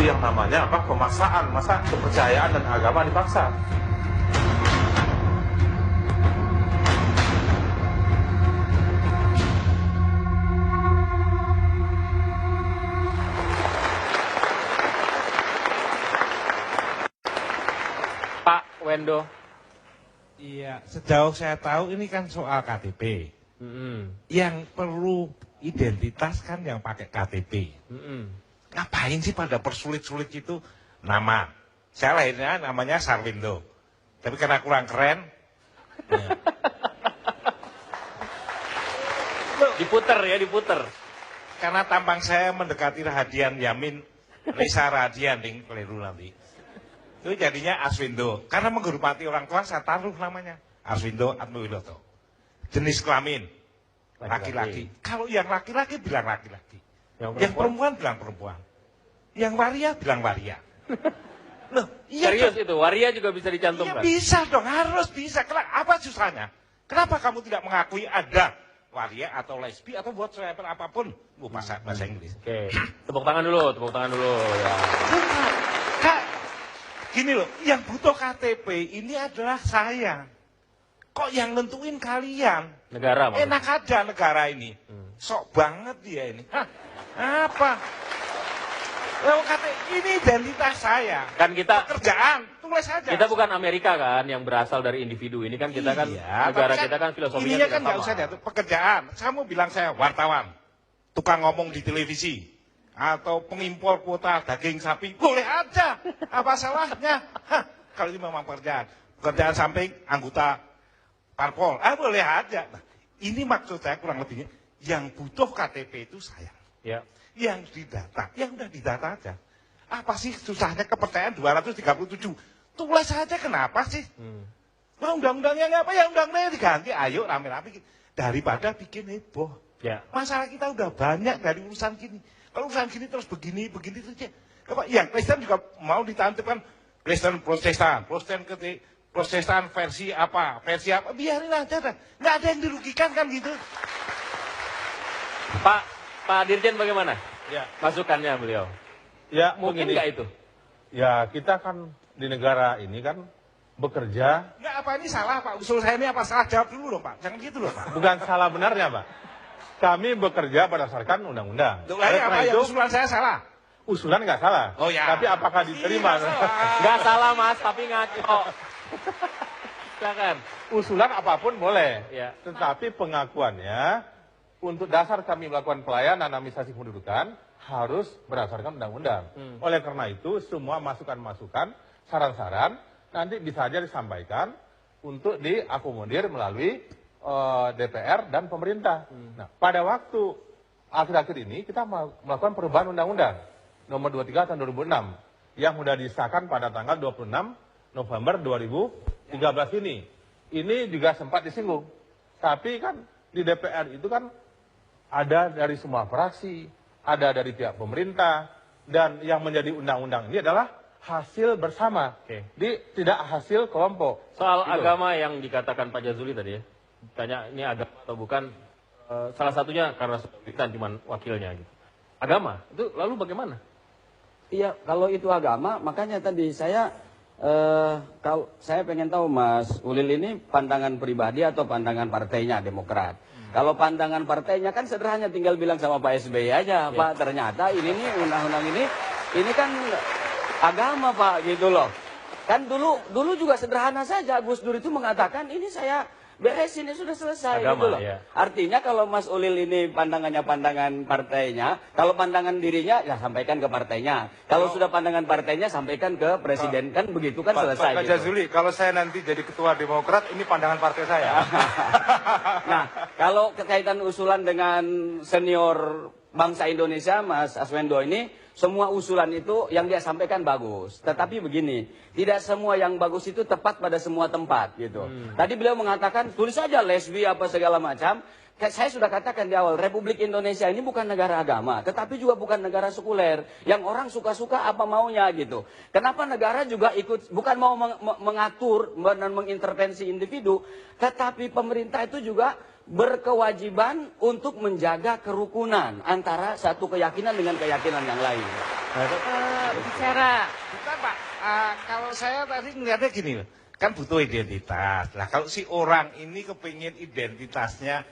itu yang namanya apa? Pemaksaan, masa kepercayaan dan agama dipaksa. Pak Wendo. Iya, sejauh saya tahu ini kan soal KTP. Yang perlu identitas kan yang pakai KTP. Ngapain sih pada persulit-sulit itu nama? Saya lahirnya namanya Sarwindo. Tapi karena kurang keren. Ya. Diputer ya, diputer. Karena tampang saya mendekati Rahadian Yamin, Risa Rahadian, keliru nanti. Itu jadinya Aswindo. Karena menghormati orang tua, saya taruh namanya Aswindo Atmawiloto. Jenis kelamin laki-laki. Kalau yang laki-laki bilang laki-laki. Yang perempuan bilang perempuan. Yang waria bilang waria. Loh, iya serius kan? itu, waria juga bisa dicantumkan? Iya bisa dong, harus bisa. Apa susahnya? Kenapa kamu tidak mengakui ada waria atau lesbi atau whatsoever apapun? Bahasa Inggris. Oke, tepuk tangan dulu, tepuk tangan dulu. Ya. Bukan. Kak, gini loh, yang butuh KTP ini adalah saya. Kok yang nentuin kalian? Negara maksudnya. Enak aja negara ini. Sok banget dia ini. Hah, apa? Loh, ini identitas saya. Kan kita pekerjaan, tulis aja. Kita bukan Amerika kan yang berasal dari individu. Ini kan kita kan negara kita kan filosofinya ininya tidak kan nggak sama. usah diatur. Pekerjaan. Kamu bilang saya wartawan, tukang ngomong di televisi, atau pengimpor kuota daging sapi, boleh aja. Apa salahnya? Hah, kalau ini memang pekerjaan samping anggota parpol, boleh aja. Nah, ini maksud saya kurang lebihnya. Yang butuh KTP itu saya. Ya. Yang didata, yang udah didata aja. Apa sih susahnya kepercayaan 237? Tulis aja kenapa sih? Nah, undang-undangnya apa ya, undang-undangnya diganti. Ayo rame-rame daripada bikin heboh. Ya. Masalah kita udah banyak dari urusan gini. Kalau urusan gini terus begini terus ya. Yang Kristen juga mau ditampilkan Kristen Protestan versi apa, biarin aja dah. Nggak ada yang dirugikan kan gitu. Pak Dirjen bagaimana? Ya. Masukannya beliau. Ya, Mungkin begini. nggak itu? Ya, kita kan di negara ini kan bekerja. Nggak, apa ini salah Pak? Usul saya ini apa salah? Jawab dulu loh Pak. Jangan gitu loh Pak. Bukan salah benarnya, Pak. Kami bekerja berdasarkan undang-undang. Oleh apa yang usulan saya salah? Usulan nggak salah. Oh ya. Tapi apakah diterima? Nggak salah Mas, tapi ngaco. Silakan. Usulan apapun boleh. Ya. Tetapi pengakuannya untuk dasar kami melakukan pelayanan administrasi kependudukan harus berdasarkan undang-undang. Oleh karena itu semua masukan-masukan, saran-saran nanti bisa saja disampaikan untuk diakomodir melalui DPR dan pemerintah. Nah, pada waktu akhir-akhir ini kita melakukan perubahan undang-undang nomor 23 tahun 2006 yang sudah disahkan pada tanggal 26 November 2013 ini. Ini juga sempat disinggung. Tapi kan di DPR itu kan ada dari semua fraksi, ada dari pihak pemerintah, dan yang menjadi undang-undang ini adalah hasil bersama, tidak hasil kelompok. Soal gitu. agama yang dikatakan Pak Jazuli tadi ya, tanya ini agama atau bukan, salah satunya karena bukan cuma wakilnya gitu. Agama, itu lalu bagaimana? Iya, kalau itu agama, makanya tadi kalau saya pengen tahu Mas Ulil ini pandangan pribadi atau pandangan partainya Demokrat. Kalau pandangan partainya kan sederhana, tinggal bilang sama Pak SBY aja, Pak ternyata ini nih undang-undang ini kan agama Pak gitu loh. Kan dulu juga sederhana saja, Gus Dur itu mengatakan ini saya beresin, ini sudah selesai agama, gitu loh. Ya. Artinya kalau Mas Ulil ini pandangannya pandangan partainya, kalau pandangan dirinya ya sampaikan ke partainya. Kalau sudah pandangan partainya sampaikan ke presiden, kan begitu kan selesai. Pak Jazuli, kalau saya nanti jadi ketua Demokrat, ini pandangan partai saya. Nah, kalau kaitan usulan dengan senior bangsa Indonesia, Mas Aswendo ini, semua usulan itu yang dia sampaikan bagus. Tetapi begini, tidak semua yang bagus itu tepat pada semua tempat gitu. Tadi beliau mengatakan tulis saja lesbi apa segala macam. Saya sudah katakan di awal, Republik Indonesia ini bukan negara agama, tetapi juga bukan negara sekuler yang orang suka-suka apa maunya gitu. Kenapa negara juga ikut, bukan mau mengatur dan mengintervensi individu, tetapi pemerintah itu juga berkewajiban untuk menjaga kerukunan antara satu keyakinan dengan keyakinan yang lain. Bicara Bukan Pak, kalau saya tadi melihatnya gini loh, kan butuh identitas. Nah kalau si orang ini kepingin identitasnya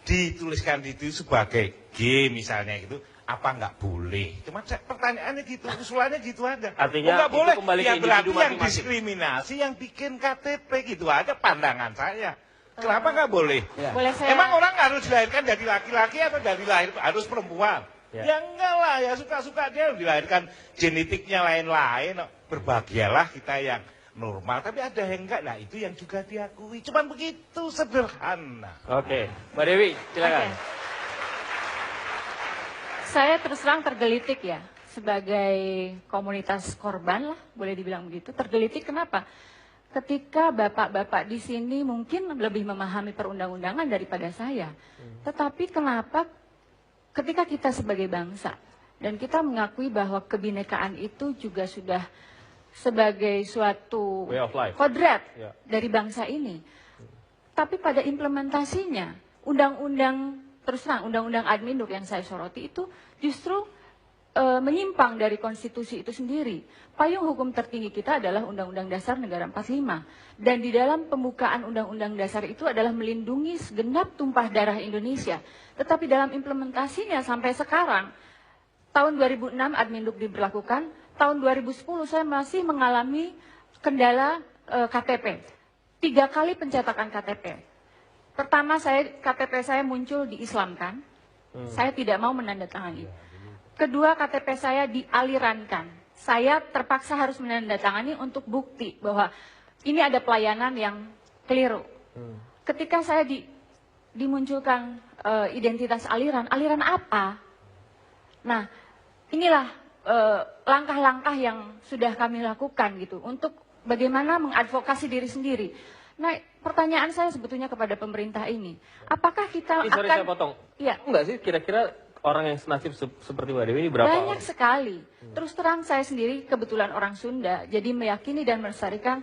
dituliskan di itu sebagai G misalnya gitu, apa nggak boleh? Cuma pertanyaannya gitu, usulannya gitu aja. Artinya nggak itu boleh, kembali ke ya individu berarti yang masing-masing. diskriminasi yang bikin KTP gitu aja pandangan saya. Kenapa nggak boleh? boleh saya Emang orang harus dilahirkan dari laki-laki atau dari lahir harus perempuan? Ya. Ya enggak lah, ya suka-suka dia dilahirkan genetiknya lain-lain. Berbahagialah kita yang normal, tapi ada yang enggak, nah itu yang juga diakui. Cuman begitu sederhana. Oke, Mbak Dewi, silakan. Oke. Saya terus terang tergelitik ya, sebagai komunitas korban lah, boleh dibilang begitu. Tergelitik kenapa? Ketika bapak-bapak di sini mungkin lebih memahami perundang-undangan daripada saya. Tetapi kenapa ketika kita sebagai bangsa, dan kita mengakui bahwa kebinekaan itu juga sudah sebagai suatu Way of life. kodrat Ya. dari bangsa ini. Tapi pada implementasinya, undang-undang, terus terang, undang-undang Adminduk yang saya soroti itu justru menyimpang dari konstitusi itu sendiri. Payung hukum tertinggi kita adalah Undang-Undang Dasar Negara 45. Dan di dalam pembukaan Undang-Undang Dasar itu adalah melindungi segenap tumpah darah Indonesia. Tetapi dalam implementasinya sampai sekarang, tahun 2006 Adminduk diberlakukan, tahun 2010 saya masih mengalami kendala KTP. 3 kali pencetakan KTP. Pertama KTP saya muncul diislamkan, saya tidak mau menandatangani. Kedua, KTP saya dialirankan. Saya terpaksa harus menandatangani untuk bukti bahwa ini ada pelayanan yang keliru. Ketika saya dimunculkan identitas aliran apa? Nah, inilah langkah-langkah yang sudah kami lakukan gitu untuk bagaimana mengadvokasi diri sendiri. Nah, pertanyaan saya sebetulnya kepada pemerintah ini, apakah kita Sorry akan saya potong. Iya. Enggak sih, kira-kira orang yang senasib seperti Mbak Dewi ini berapa Banyak orang? sekali. Terus terang saya sendiri kebetulan orang Sunda, jadi meyakini dan melestarikan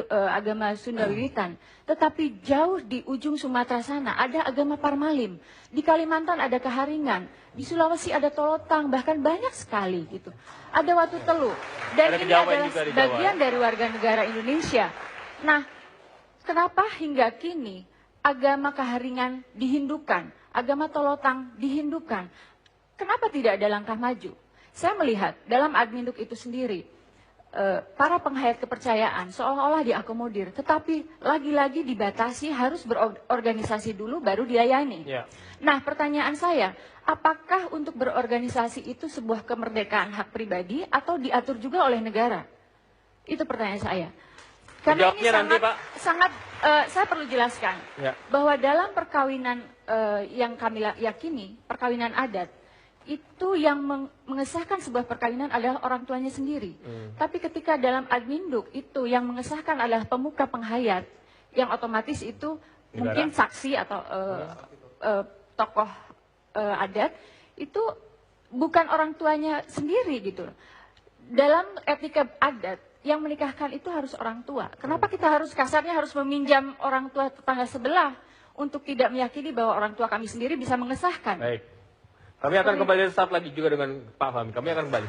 agama Sunda Wiwitan. Tetapi jauh di ujung Sumatera sana ada agama Parmalim. Di Kalimantan ada Keharingan. Di Sulawesi ada Tolotang, bahkan banyak sekali gitu. Ada Watu Telu. Dan Ada ini Kejawen adalah juga di Jawa, bagian ya? dari warga negara Indonesia. Nah, kenapa hingga kini agama Keharingan dihindukan, agama Tolotang dihindukan? Kenapa tidak ada langkah maju? Saya melihat dalam Adminduk itu sendiri, para penghayat kepercayaan seolah-olah diakomodir, tetapi lagi-lagi dibatasi harus berorganisasi dulu baru dilayani. Ya. Nah, pertanyaan saya, apakah untuk berorganisasi itu sebuah kemerdekaan hak pribadi atau diatur juga oleh negara? Itu pertanyaan saya. Karena ini Jawabnya nanti, Pak. sangat saya perlu jelaskan Ya. bahwa dalam perkawinan yang kami yakini, perkawinan adat, itu yang mengesahkan sebuah perkawinan adalah orang tuanya sendiri. Tapi ketika dalam Adminduk itu yang mengesahkan adalah pemuka penghayat, yang otomatis itu Negara. mungkin saksi atau tokoh adat, itu bukan orang tuanya sendiri gitu. Dalam etika adat, yang menikahkan itu harus orang tua. Kenapa kita harus kasarnya harus meminjam orang tua tetangga sebelah untuk tidak meyakini bahwa orang tua kami sendiri bisa mengesahkan? Baik. Kami akan kembali saat lagi juga dengan Pak Fahmi. Kami akan kembali.